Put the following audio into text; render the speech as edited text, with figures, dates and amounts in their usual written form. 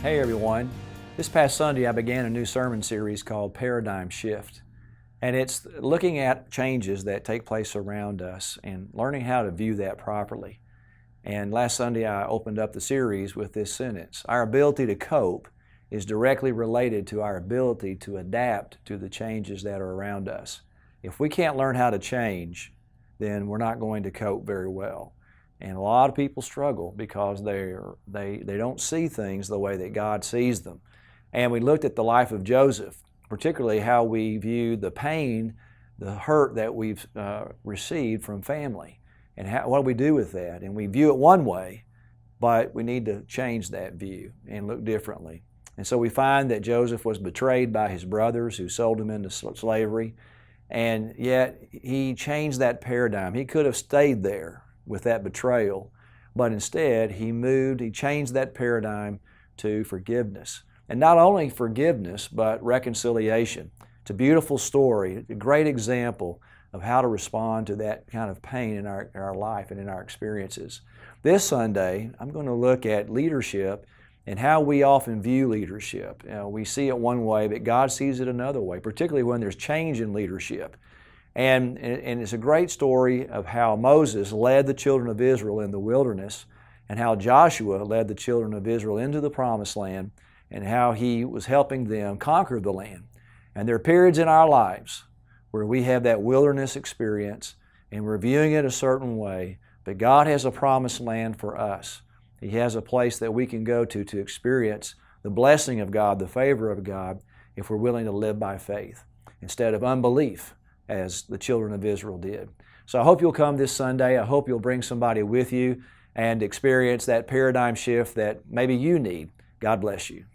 Hey everyone. This past Sunday I began a new sermon series called Paradigm Shift. And it's looking at changes that take place around us and learning how to view that properly. And last Sunday I opened up the series with this sentence: our ability to cope is directly related to our ability to adapt to the changes that are around us. If we can't learn how to change, then we're not going to cope very well. And a lot of people struggle because they don't see things the way that God sees them. And we looked at the life of Joseph, particularly how we viewed the pain, the hurt that we've received from family, and what do we do with that? And we view it one way, but we need to change that view and look differently. And so we find that Joseph was betrayed by his brothers who sold him into slavery, and yet he changed that paradigm. He could have stayed there with that betrayal, but instead he changed that paradigm to forgiveness. And not only forgiveness, but reconciliation. It's a beautiful story, a great example of how to respond to that kind of pain in our life and in our experiences. This Sunday, I'm going to look at leadership and how we often view leadership. We see it one way, but God sees it another way, particularly when there's change in leadership. And it's a great story of how Moses led the children of Israel in the wilderness and how Joshua led the children of Israel into the Promised Land and how he was helping them conquer the land. And there are periods in our lives where we have that wilderness experience and we're viewing it a certain way, but God has a promised land for us. He has a place that we can go to experience the blessing of God, the favor of God, if we're willing to live by faith instead of unbelief, as the children of Israel did. So I hope you'll come this Sunday. I hope you'll bring somebody with you and experience that paradigm shift that maybe you need. God bless you.